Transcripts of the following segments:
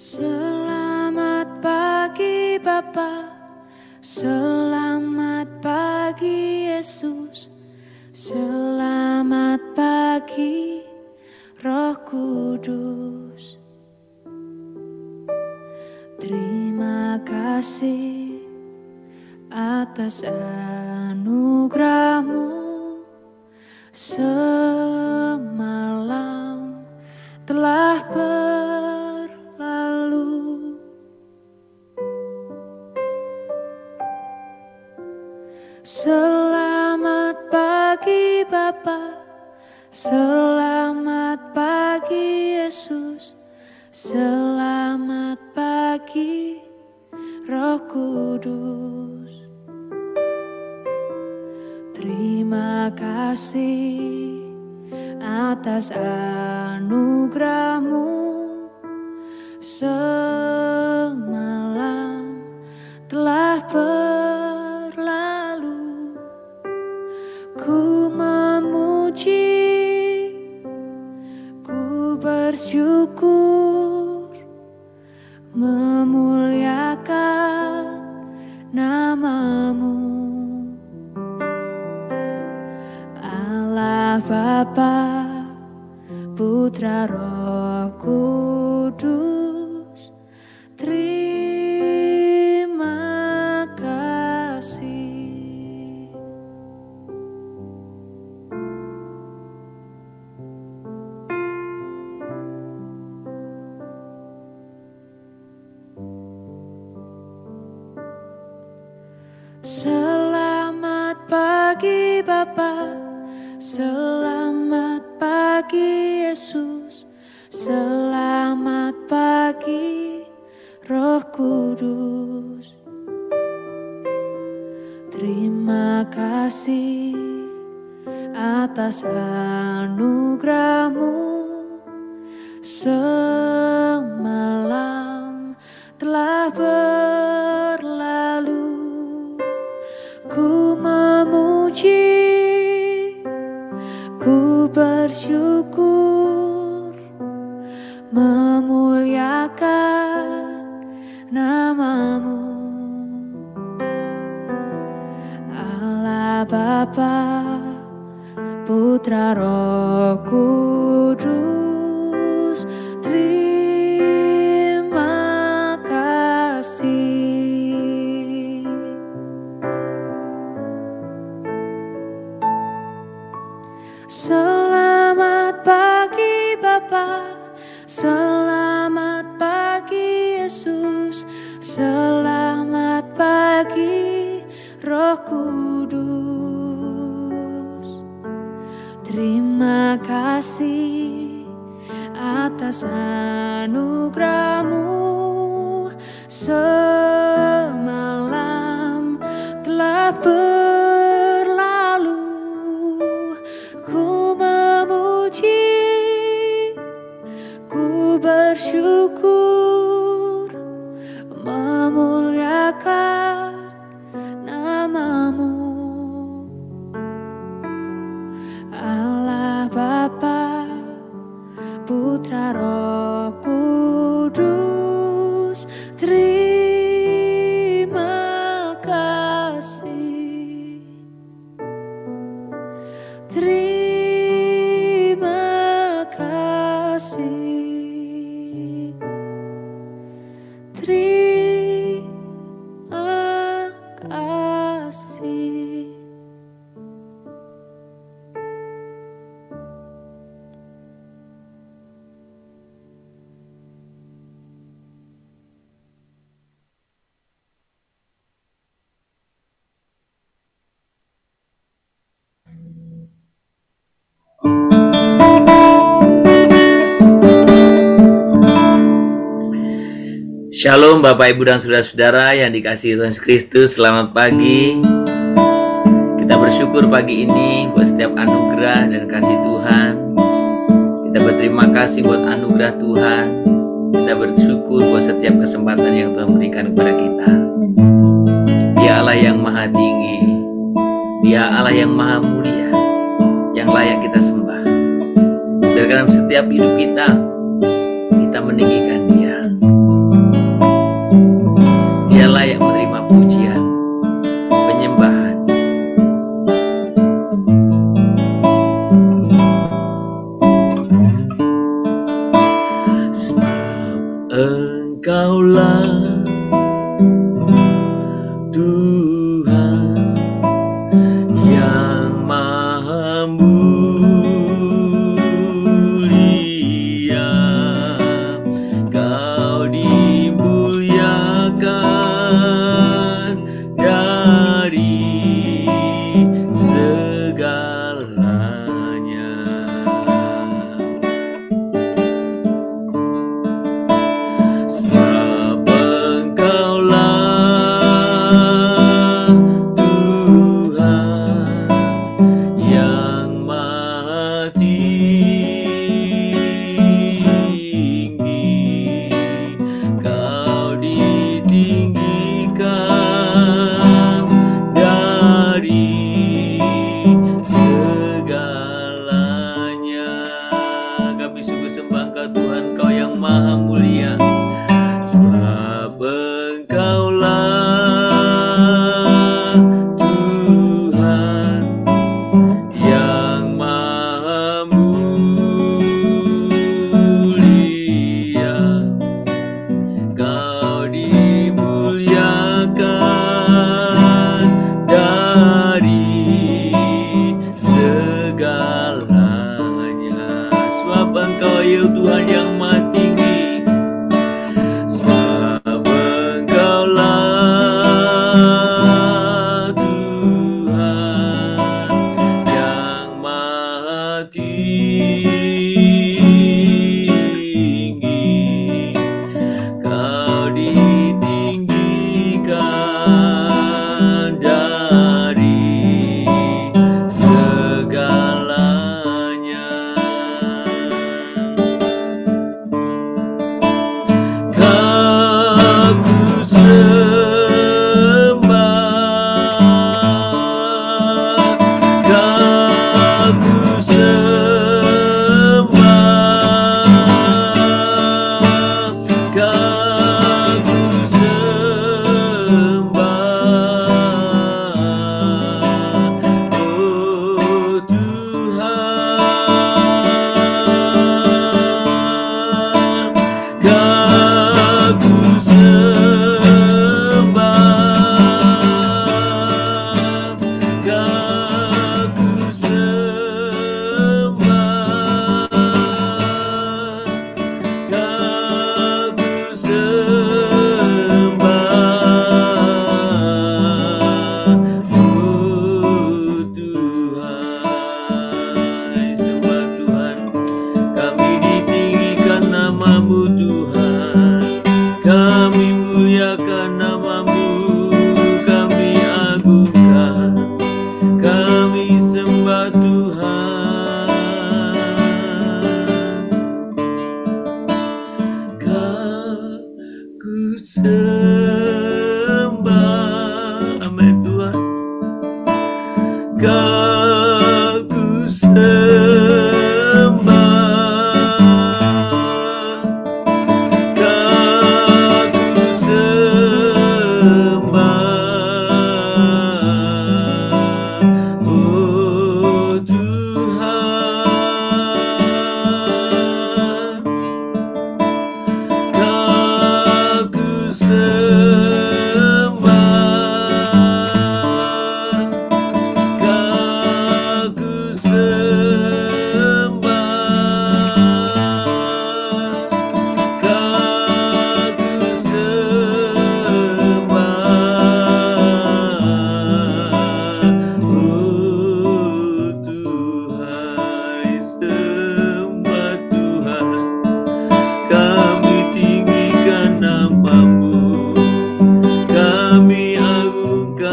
Selamat pagi Bapa, selamat pagi Yesus, selamat pagi Roh Kudus. Terima kasih atas anugerah-Mu semalam telah berlalu. Selamat pagi Bapa, selamat pagi Yesus, selamat pagi Roh Kudus. Terima kasih atas anugerah-Mu semalam telah berlalu. Ku memuji, ku bersyukur, memuliakan nama-Mu. Allah Bapa, Putra Roh Kudus, terima kasih. Selamat pagi Bapa, selamat pagi Yesus, selamat pagi Roh Kudus. Terima kasih atas anugerah-Mu semalam telah berlalu. Ku memuji, ku bersyukur, memuliakan nama-Mu. Allah Bapa, Putra Roh Kudus, terima kasih. Selamat pagi Bapa, selamat pagi Yesus, selamat pagi Roh Kudus. Terima kasih atas anugerah-Mu semalam telah berlalu. Ku memuji, ku bersyukur, memuliakan nama-Mu. Allah Bapa, Putra Roh Kudus, terima kasih. Terima kasih. Terima kasih. Shalom Bapak Ibu dan Saudara-saudara yang dikasihi Tuhan Yesus Kristus. Selamat pagi. Kita bersyukur pagi ini buat setiap anugerah dan kasih Tuhan. Kita berterima kasih buat anugerah Tuhan. Kita bersyukur buat setiap kesempatan yang Tuhan berikan kepada kita. Dia Allah yang maha tinggi, Dia Allah yang maha mulia, yang layak kita sembah. Biarkan dalam setiap hidup kita meninggikan Dia. ya Tuhan yang Maha Tinggi. Sebab Engkaulah Tuhan yang Maha Tinggi. Kau ditinggikan dari segalanya. Kau ku sembah, kau ku sembah, kau ku sembah, oh Tuhan. Kau ku sembah, kau ku sembah, kau ku sembah, oh Tuhan. Sembah Tuhan, kami ditinggikan nama-Mu Tuhan, kami muliakan nama-Mu, kami agungkan, kami sembah Tuhan. Kau ku sembah, amin Tuhan. Kau ku sembah, kau ku sembah, oh Tuhan. Kau ku sembah, kau ku sembah, kau ku sembah, oh Tuhan. Sembah Tuhan, kami tinggikan nama-Mu, kami agungkan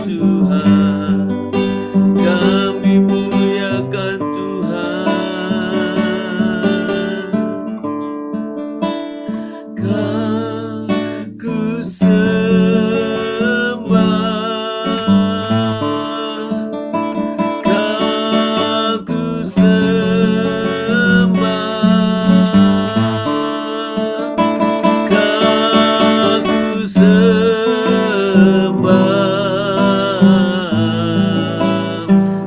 Tuhan, kami muliakan Tuhan. Kau ku sembah, kau ku sembah, kau ku sembah,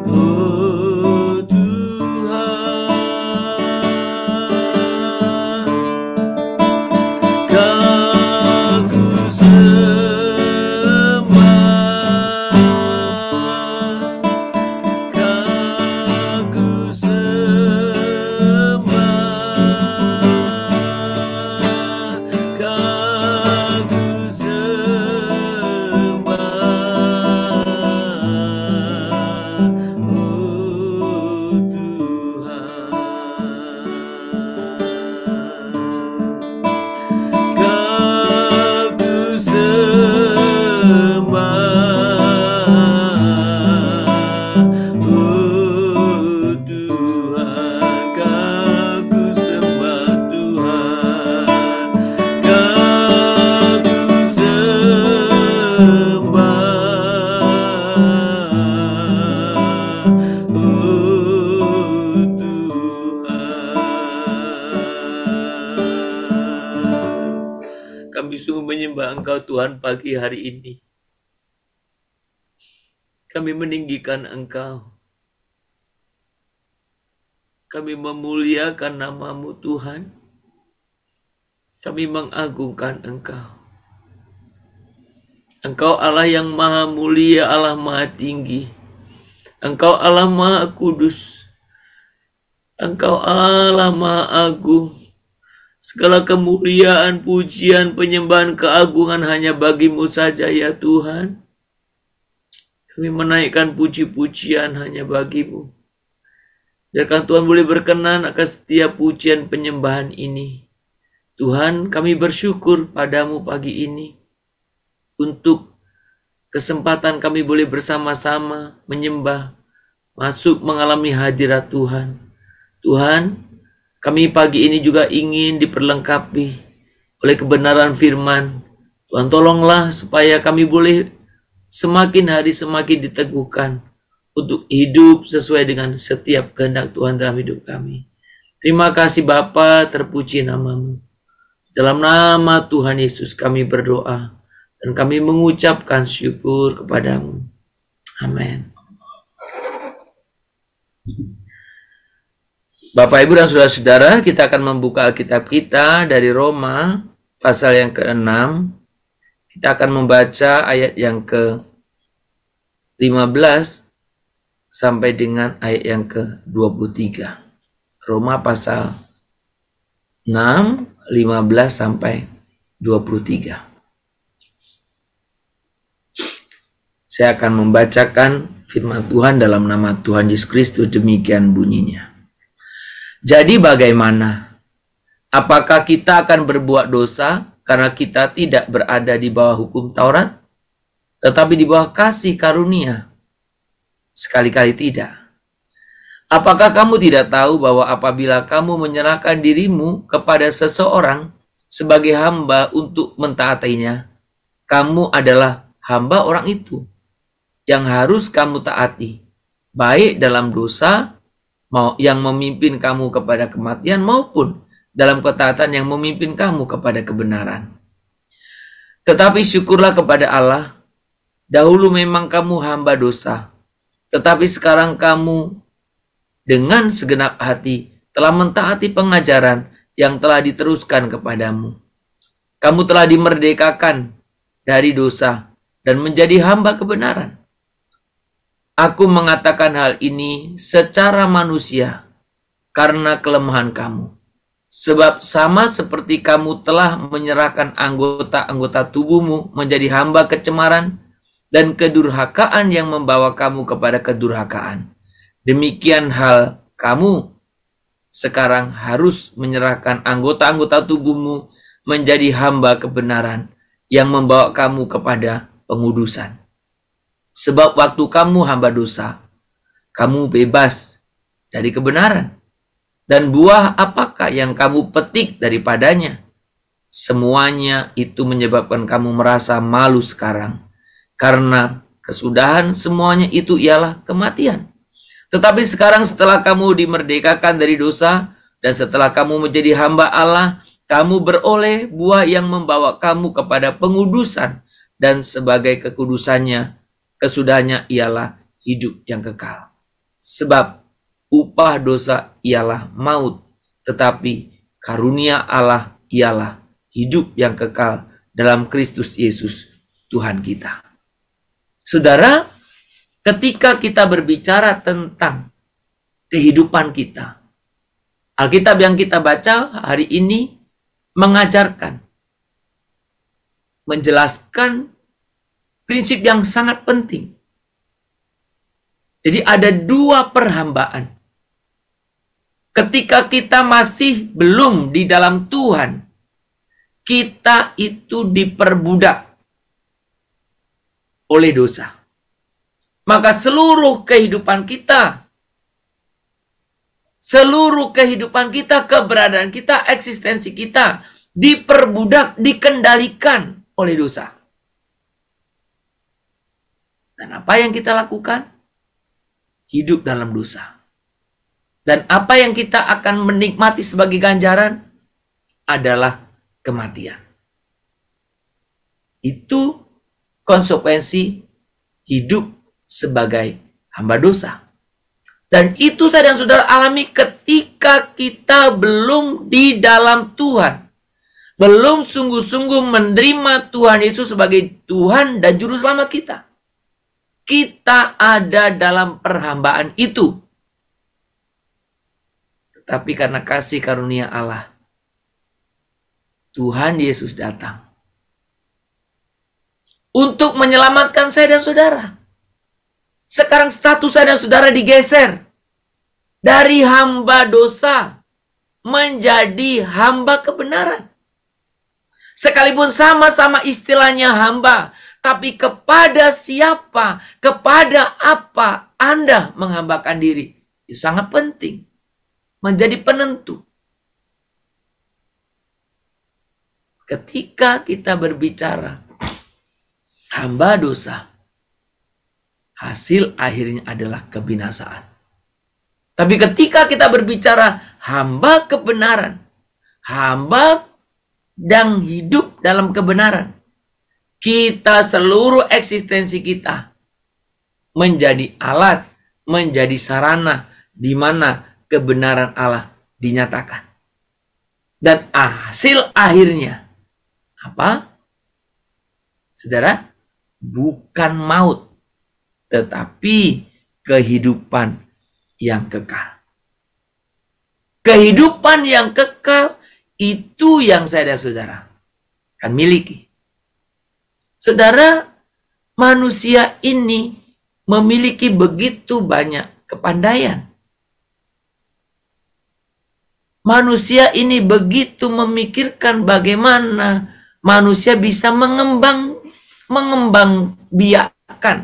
oh Tuhan. Kau ku sembah, kau ku sembah, kau ku sembah, oh Tuhan. Kau ku sembah, oh Tuhan. Kau ku sembah Tuhan, kau ku sembah, oh Tuhan. Kami sungguh menyembah Engkau Tuhan pagi hari ini. Kami meninggikan Engkau. Kami memuliakan nama-Mu Tuhan. Kami mengagungkan Engkau. Engkau Allah yang maha mulia, Allah maha tinggi. Engkau Allah maha kudus. Engkau Allah Maha Agung. Segala kemuliaan, pujian, penyembahan, keagungan hanya bagi-Mu saja ya Tuhan. Kami menaikkan puji-pujian hanya bagi-Mu. Biarkan Tuhan boleh berkenan akan setiap pujian penyembahan ini. Tuhan, kami bersyukur padamu pagi ini. Untuk kesempatan kami boleh bersama-sama menyembah, masuk mengalami hadirat Tuhan. Tuhan, kami pagi ini juga ingin diperlengkapi oleh kebenaran firman. Tuhan tolonglah supaya kami boleh semakin hari semakin diteguhkan untuk hidup sesuai dengan setiap kehendak Tuhan dalam hidup kami. Terima kasih Bapa, terpuji nama-Mu. Dalam nama Tuhan Yesus kami berdoa dan kami mengucapkan syukur kepada-Mu. Amin. Bapak, Ibu, dan saudara-saudara, kita akan membuka Alkitab kita dari Roma pasal yang ke-6. Kita akan membaca ayat yang ke-15 sampai dengan ayat yang ke-23. Roma pasal 6, 15 sampai 23. Saya akan membacakan firman Tuhan dalam nama Tuhan Yesus Kristus, demikian bunyinya. Jadi bagaimana? Apakah kita akan berbuat dosa karena kita tidak berada di bawah hukum Taurat, tetapi di bawah kasih karunia? Sekali-kali tidak. Apakah kamu tidak tahu bahwa apabila kamu menyerahkan dirimu kepada seseorang sebagai hamba untuk mentaatinya, kamu adalah hamba orang itu yang harus kamu taati, baik dalam dosa yang memimpin kamu kepada kematian maupun dalam ketaatan yang memimpin kamu kepada kebenaran. Tetapi syukurlah kepada Allah, dahulu memang kamu hamba dosa, tetapi sekarang kamu dengan segenap hati telah mentaati pengajaran yang telah diteruskan kepadamu. Kamu telah dimerdekakan dari dosa dan menjadi hamba kebenaran. Aku mengatakan hal ini secara manusia karena kelemahan kamu. Sebab sama seperti kamu telah menyerahkan anggota-anggota tubuhmu menjadi hamba kecemaran dan kedurhakaan yang membawa kamu kepada kedurhakaan, demikian hal kamu sekarang harus menyerahkan anggota-anggota tubuhmu menjadi hamba kebenaran yang membawa kamu kepada pengudusan. Sebab waktu kamu hamba dosa, kamu bebas dari kebenaran. Dan buah apakah yang kamu petik daripadanya? Semuanya itu menyebabkan kamu merasa malu sekarang. Karena kesudahan semuanya itu ialah kematian. Tetapi sekarang setelah kamu dimerdekakan dari dosa, dan setelah kamu menjadi hamba Allah, kamu beroleh buah yang membawa kamu kepada pengudusan. Dan sebagai kekudusannya, kesudahannya ialah hidup yang kekal. Sebab upah dosa ialah maut, tetapi karunia Allah ialah hidup yang kekal dalam Kristus Yesus Tuhan kita. Saudara, ketika kita berbicara tentang kehidupan kita, Alkitab yang kita baca hari ini mengajarkan, menjelaskan prinsip yang sangat penting. Jadi ada dua perhambaan. Ketika kita masih belum di dalam Tuhan, kita itu diperbudak oleh dosa. Maka seluruh kehidupan kita, keberadaan kita, eksistensi kita diperbudak, dikendalikan oleh dosa. Dan apa yang kita lakukan? Hidup dalam dosa. Dan apa yang kita akan menikmati sebagai ganjaran adalah kematian. Itu konsekuensi hidup sebagai hamba dosa. Dan itu saya dan saudara alami ketika kita belum di dalam Tuhan. Belum sungguh-sungguh menerima Tuhan Yesus sebagai Tuhan dan Juru Selamat kita. Kita ada dalam perhambaan itu. tetapi karena kasih karunia Allah, Tuhan Yesus datang untuk menyelamatkan saya dan saudara. Sekarang status saya dan saudara digeser dari hamba dosa menjadi hamba kebenaran. Sekalipun sama-sama istilahnya hamba, tapi kepada siapa, kepada apa Anda menghambakan diri, itu sangat penting, menjadi penentu. Ketika kita berbicara hamba dosa, hasil akhirnya adalah kebinasaan. Tapi ketika kita berbicara hamba kebenaran, hamba yang hidup dalam kebenaran, kita seluruh eksistensi kita menjadi alat, menjadi sarana di mana kebenaran Allah dinyatakan. Dan hasil akhirnya apa? Saudara, bukan maut, tetapi kehidupan yang kekal. Kehidupan yang kekal itu yang saya dan saudara akan miliki. Saudara, manusia ini memiliki begitu banyak kepandaian. Manusia ini begitu memikirkan bagaimana manusia bisa mengembang biakan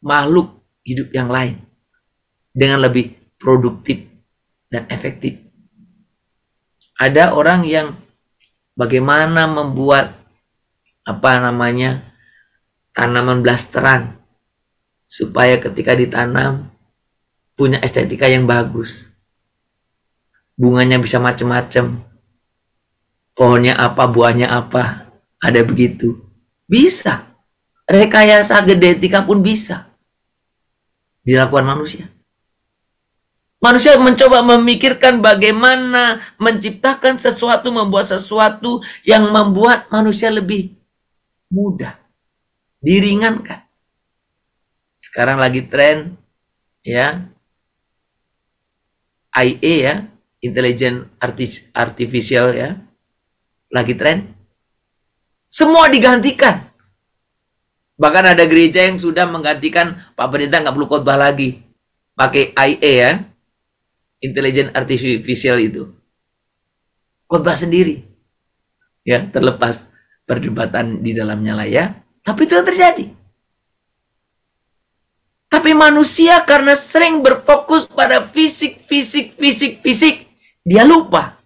makhluk hidup yang lain dengan lebih produktif dan efektif. Ada orang yang bagaimana membuat tanaman blasteran supaya ketika ditanam punya estetika yang bagus. Bunganya bisa macam-macam. Pohonnya apa, buahnya apa, ada begitu. Bisa. Rekayasa genetika pun bisa dilakukan manusia. Manusia mencoba memikirkan bagaimana menciptakan sesuatu, membuat sesuatu yang membuat manusia lebih mudah, diringankan. Sekarang lagi tren ya, IA ya, intelligent artificial ya, lagi tren. Semua digantikan. Bahkan ada gereja yang sudah menggantikan Pak Pendeta nggak perlu khotbah lagi, pakai IA ya, intelligent artificial itu, khotbah sendiri ya, terlepas perdebatan di dalamnya lah ya, tapi itu yang terjadi. Tapi manusia karena sering berfokus pada fisik, dia lupa.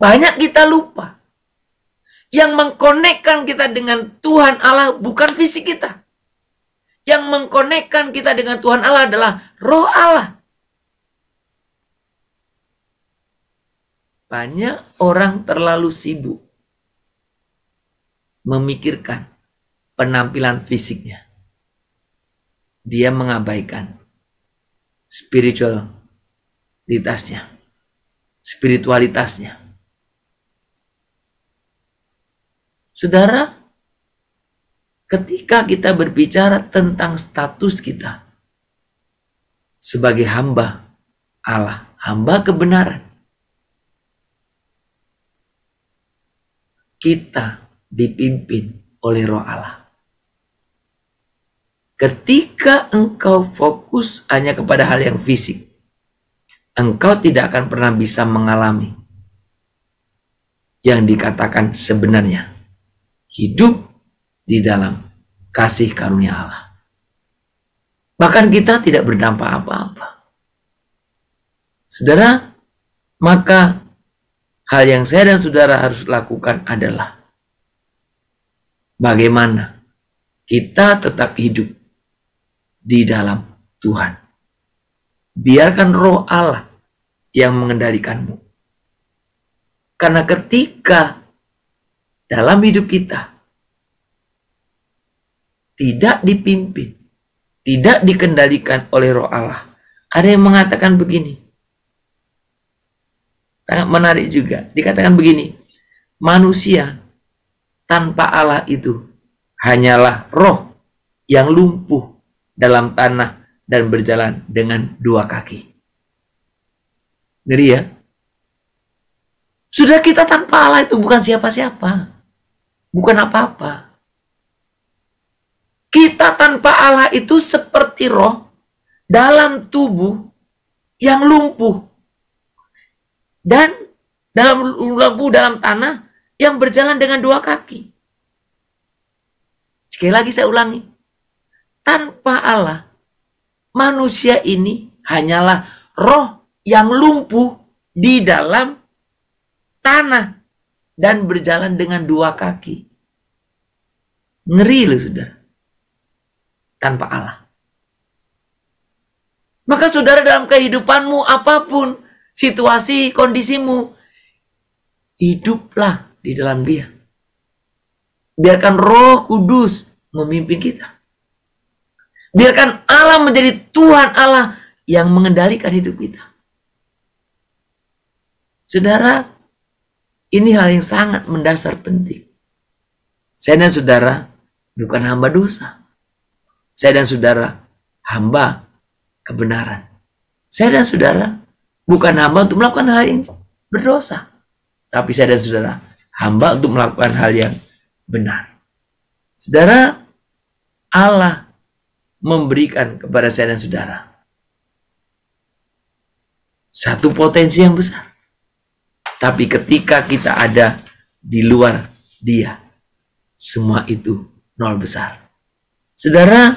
Banyak kita lupa. Yang mengkonekkan kita dengan Tuhan Allah bukan fisik kita. Yang mengkonekkan kita dengan Tuhan Allah adalah Roh Allah. Banyak orang terlalu sibuk memikirkan penampilan fisiknya. Dia mengabaikan spiritualitasnya. Saudara, ketika kita berbicara tentang status kita sebagai hamba Allah, hamba kebenaran, kita dipimpin oleh Roh Allah. Ketika engkau fokus hanya kepada hal yang fisik, engkau tidak akan pernah bisa mengalami yang dikatakan sebenarnya hidup di dalam kasih karunia Allah. Bahkan kita tidak berdampak apa-apa. Saudara, maka hal yang saya dan saudara harus lakukan adalah bagaimana kita tetap hidup di dalam Tuhan. Biarkan Roh Allah yang mengendalikanmu. Karena ketika dalam hidup kita tidak dipimpin, tidak dikendalikan oleh Roh Allah, ada yang mengatakan begini. Sangat menarik juga. Dikatakan begini, manusia tanpa Allah itu hanyalah roh yang lumpuh dalam tanah dan berjalan dengan dua kaki. Ngeri ya? Sudah, kita tanpa Allah itu bukan siapa-siapa. Bukan apa-apa. Kita tanpa Allah itu seperti roh dalam tubuh yang lumpuh. Dan dalam tanah yang berjalan dengan dua kaki. Sekali lagi saya ulangi. Tanpa Allah, manusia ini hanyalah roh yang lumpuh di dalam tanah dan berjalan dengan dua kaki. Ngeri loh, saudara. Tanpa Allah. Maka saudara, dalam kehidupanmu apapun situasi, kondisimu, hiduplah di dalam Dia. Biarkan Roh Kudus memimpin kita. Biarkan Allah menjadi Tuhan Allah yang mengendalikan hidup kita. Saudara, ini hal yang sangat mendasar penting. Saya dan saudara bukan hamba dosa. Saya dan saudara hamba kebenaran. Saya dan saudara bukan hamba untuk melakukan hal yang berdosa. Tapi saya dan saudara hamba untuk melakukan hal yang benar. Saudara, Allah memberikan kepada saya dan saudara satu potensi yang besar. Tapi ketika kita ada di luar Dia, semua itu nol besar. Saudara,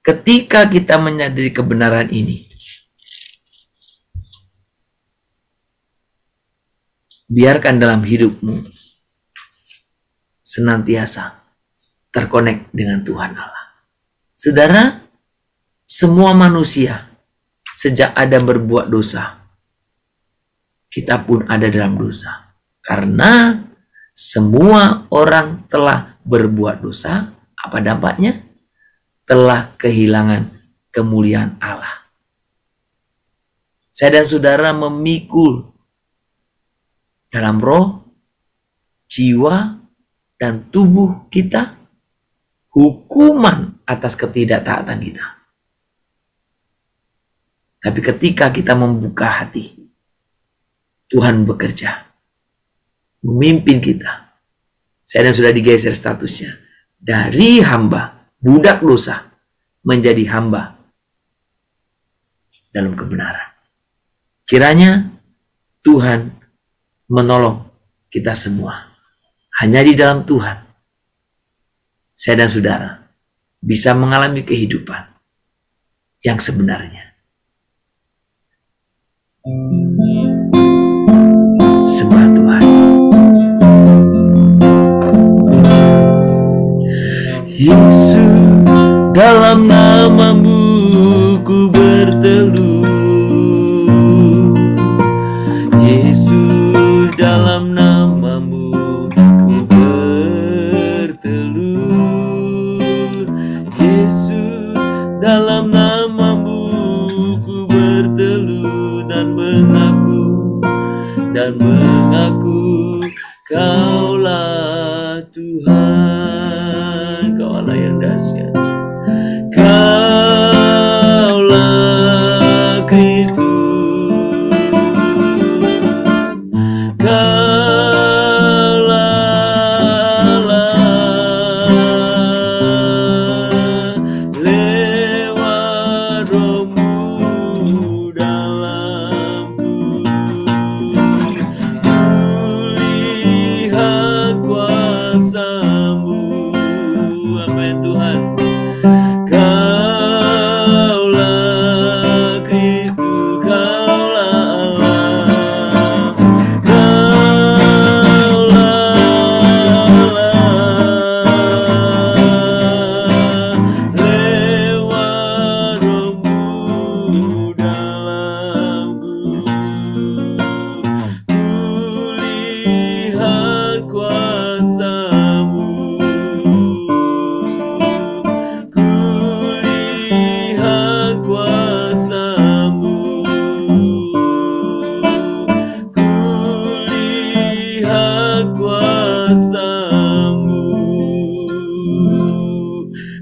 ketika kita menyadari kebenaran ini, biarkan dalam hidupmu senantiasa terkonek dengan Tuhan Allah. Saudara, semua manusia sejak Adam berbuat dosa, kita pun ada dalam dosa. Karena semua orang telah berbuat dosa, apa dampaknya? Telah kehilangan kemuliaan Allah. Saya dan saudara memikul dalam roh, jiwa, dan tubuh kita hukuman atas ketidaktaatan kita. Tapi ketika kita membuka hati, Tuhan bekerja, memimpin kita. Saya dan sudah digeser statusnya dari hamba, budak dosa, menjadi hamba dalam kebenaran. Kiranya Tuhan menolong kita semua. Hanya di dalam Tuhan, saya dan saudara bisa mengalami kehidupan yang sebenarnya. Sembah Tuhan. Yesus, dalam nama-Mu ku berteduh. Yesus, dalam nama-Mu ku bertelur. Yesus, dalam nama-Mu ku bertelur dan mengaku Kaulah Tuhan, Kaulah yang dahsyat, Kaulah Kristus, Kaulah Allah, lewat Roh-Mu dalamku. Kulihat kuasa-Mu, amin Tuhan. Kaulah Kristus, Kaulah Allah, Kaulah Allah, lewat Roh-Mu dalamku. Kulihat kuasa-Mu, kulihat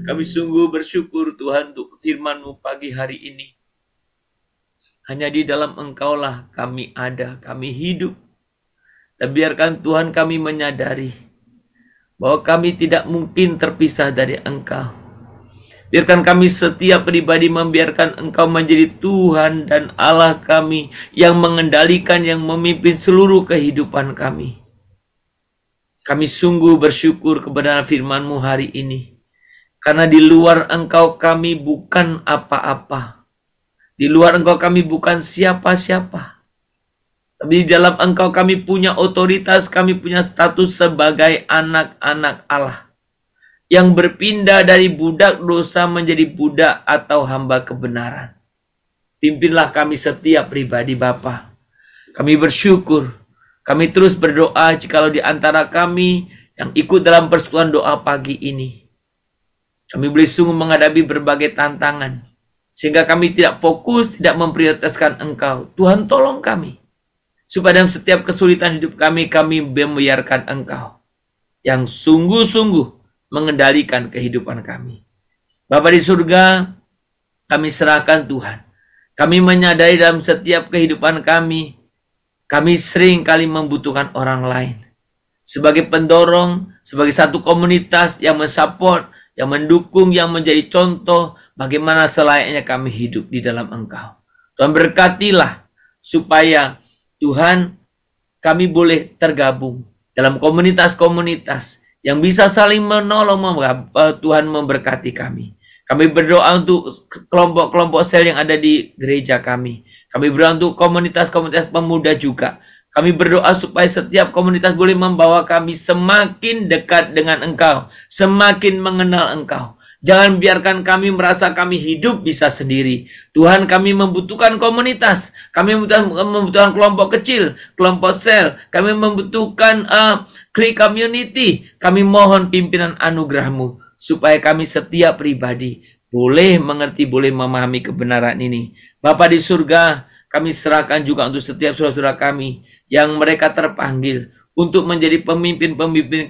Kami sungguh bersyukur Tuhan untuk firman-Mu pagi hari ini. Hanya di dalam Engkaulah kami ada, kami hidup. Dan biarkan Tuhan kami menyadari bahwa kami tidak mungkin terpisah dari Engkau. Biarkan kami setiap pribadi membiarkan Engkau menjadi Tuhan dan Allah kami yang mengendalikan, yang memimpin seluruh kehidupan kami. Kami sungguh bersyukur kebenaran firman-Mu hari ini. Karena di luar Engkau kami bukan apa-apa. Di luar Engkau kami bukan siapa-siapa. Tapi di dalam Engkau kami punya otoritas, kami punya status sebagai anak-anak Allah. Yang berpindah dari budak dosa menjadi budak atau hamba kebenaran. Pimpinlah kami setiap pribadi Bapa. Kami bersyukur. Kami terus berdoa jikalau di antara kami yang ikut dalam persekutuan doa pagi ini. Kami boleh sungguh menghadapi berbagai tantangan. Sehingga kami tidak fokus, tidak memprioritaskan Engkau. Tuhan tolong kami. Supaya dalam setiap kesulitan hidup kami membiarkan Engkau. Yang sungguh-sungguh mengendalikan kehidupan kami. Bapa di surga, kami serahkan Tuhan. Kami menyadari dalam setiap kehidupan kami sering kali membutuhkan orang lain. Sebagai pendorong, sebagai satu komunitas yang mensupport, yang mendukung, yang menjadi contoh bagaimana selayaknya kami hidup di dalam Engkau. Tuhan berkatilah supaya Tuhan kami boleh tergabung dalam komunitas-komunitas yang bisa saling menolong. Tuhan memberkati kami. Kami berdoa untuk kelompok-kelompok sel yang ada di gereja kami. Kami berdoa untuk komunitas-komunitas pemuda juga. Kami berdoa supaya setiap komunitas boleh membawa kami semakin dekat dengan Engkau, semakin mengenal Engkau. Jangan biarkan kami merasa kami hidup bisa sendiri. Tuhan, kami membutuhkan komunitas. Kami membutuhkan kelompok kecil, kelompok sel. Kami membutuhkan klik community. Kami mohon pimpinan anugerah-Mu supaya kami setiap pribadi boleh mengerti, boleh memahami kebenaran ini. Bapa di surga, kami serahkan juga untuk setiap saudara-saudara kami yang mereka terpanggil untuk menjadi pemimpin-pemimpin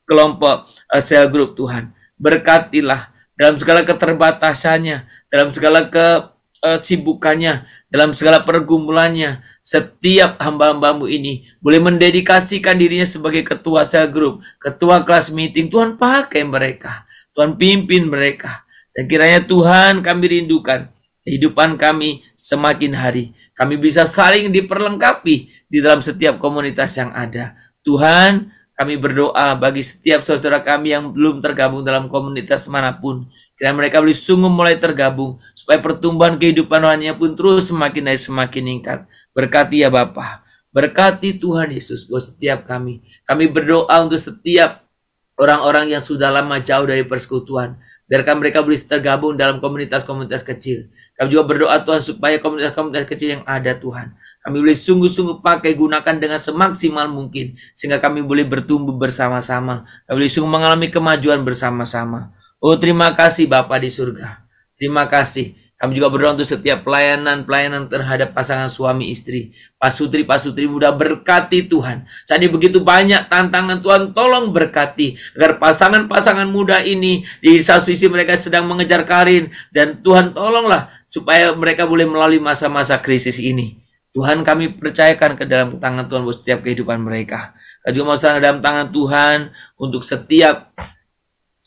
kelompok sel group Tuhan. Berkatilah dalam segala keterbatasannya, dalam segala kesibukannya, dalam segala pergumulannya. Setiap hamba-hamba-Mu ini boleh mendedikasikan dirinya sebagai ketua sel group, ketua kelas meeting. Tuhan pakai mereka, Tuhan pimpin mereka. Dan kiranya Tuhan, kami rindukan kehidupan kami semakin hari kami bisa saling diperlengkapi di dalam setiap komunitas yang ada. Tuhan, kami berdoa bagi setiap saudara kami yang belum tergabung dalam komunitas manapun. Kiranya mereka boleh sungguh mulai tergabung, supaya pertumbuhan kehidupan rohaninya pun terus semakin naik, semakin meningkat. Berkati ya Bapa, berkati Tuhan Yesus buat setiap kami. Kami berdoa untuk setiap orang-orang yang sudah lama jauh dari persekutuan. Biarkan mereka boleh tergabung dalam komunitas-komunitas kecil. Kami juga berdoa Tuhan supaya komunitas-komunitas kecil yang ada Tuhan, kami boleh sungguh-sungguh pakai, gunakan dengan semaksimal mungkin. Sehingga kami boleh bertumbuh bersama-sama. Kami boleh sungguh mengalami kemajuan bersama-sama. Oh, terima kasih Bapa di surga. Terima kasih. Kami juga berdoa untuk setiap pelayanan terhadap pasangan suami istri. Pasutri muda, berkati Tuhan. Saat ini begitu banyak tantangan, Tuhan tolong berkati. Agar pasangan-pasangan muda ini di satu sisi mereka sedang mengejar karir. Dan Tuhan tolonglah supaya mereka boleh melalui masa-masa krisis ini. Tuhan, kami percayakan ke dalam tangan Tuhan buat setiap kehidupan mereka. Kami juga mau serahkan dalam tangan Tuhan untuk setiap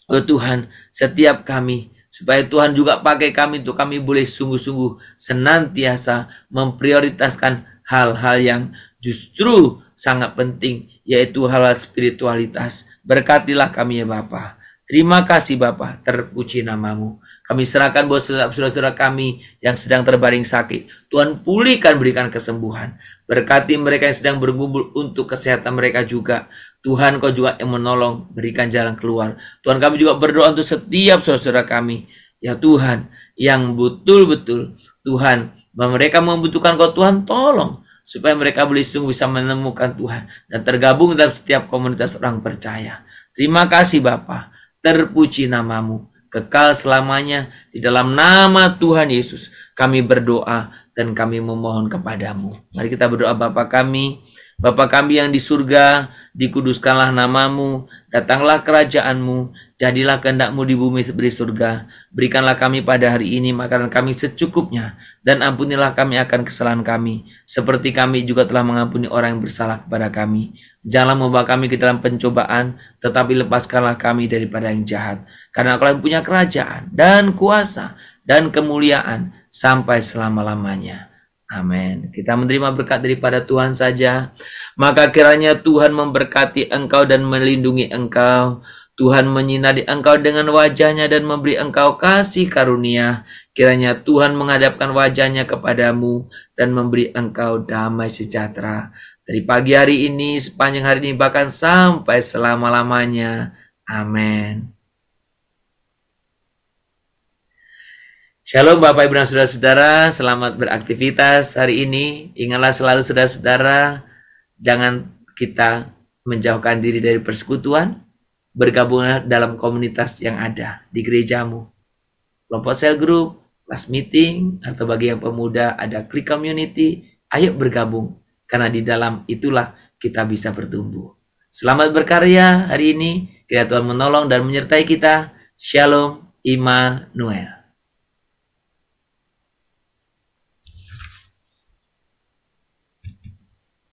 Tuhan, setiap kami. Supaya Tuhan juga pakai kami untuk kami boleh sungguh-sungguh senantiasa memprioritaskan hal-hal yang justru sangat penting, yaitu hal-hal spiritualitas. Berkatilah kami ya Bapa. Terima kasih Bapa, terpuji nama-Mu. Kami serahkan buat saudara-saudara kami yang sedang terbaring sakit. Tuhan pulihkan, berikan kesembuhan. Berkati mereka yang sedang bergumul untuk kesehatan mereka juga. Tuhan, Kau juga yang menolong, berikan jalan keluar. Tuhan, kami juga berdoa untuk setiap saudara kami. Ya Tuhan, yang betul-betul Tuhan, bahwa mereka membutuhkan Kau, Tuhan tolong. Supaya mereka boleh sungguh bisa menemukan Tuhan. Dan tergabung dalam setiap komunitas orang percaya. Terima kasih Bapa, terpuji nama-Mu. Kekal selamanya di dalam nama Tuhan Yesus. Kami berdoa dan kami memohon kepadamu. Mari kita berdoa. Bapa kami, Bapa kami yang di surga, dikuduskanlah namamu, datanglah kerajaanmu, jadilah kehendak-mu di bumi seperti surga. Berikanlah kami pada hari ini makanan kami secukupnya, dan ampunilah kami akan kesalahan kami, seperti kami juga telah mengampuni orang yang bersalah kepada kami. Janganlah membawa kami ke dalam pencobaan, tetapi lepaskanlah kami daripada yang jahat. Karena Engkau yang punya kerajaan, dan kuasa, dan kemuliaan, sampai selama-lamanya. Amin. Kita menerima berkat daripada Tuhan saja. Maka kiranya Tuhan memberkati engkau dan melindungi engkau. Tuhan menyinari engkau dengan wajahnya dan memberi engkau kasih karunia. Kiranya Tuhan menghadapkan wajahnya kepadamu dan memberi engkau damai sejahtera. Dari pagi hari ini, sepanjang hari ini, bahkan sampai selama-lamanya. Amin. Shalom Bapak Ibu dan Saudara-saudara, selamat beraktivitas hari ini. Ingatlah selalu saudara-saudara, jangan kita menjauhkan diri dari persekutuan, bergabunglah dalam komunitas yang ada di gerejamu. Kelompok cell group, kelas meeting, atau bagi yang pemuda ada klik community, ayo bergabung. Karena di dalam itulah kita bisa bertumbuh. Selamat berkarya hari ini, kiranya Tuhan menolong dan menyertai kita. Shalom Immanuel.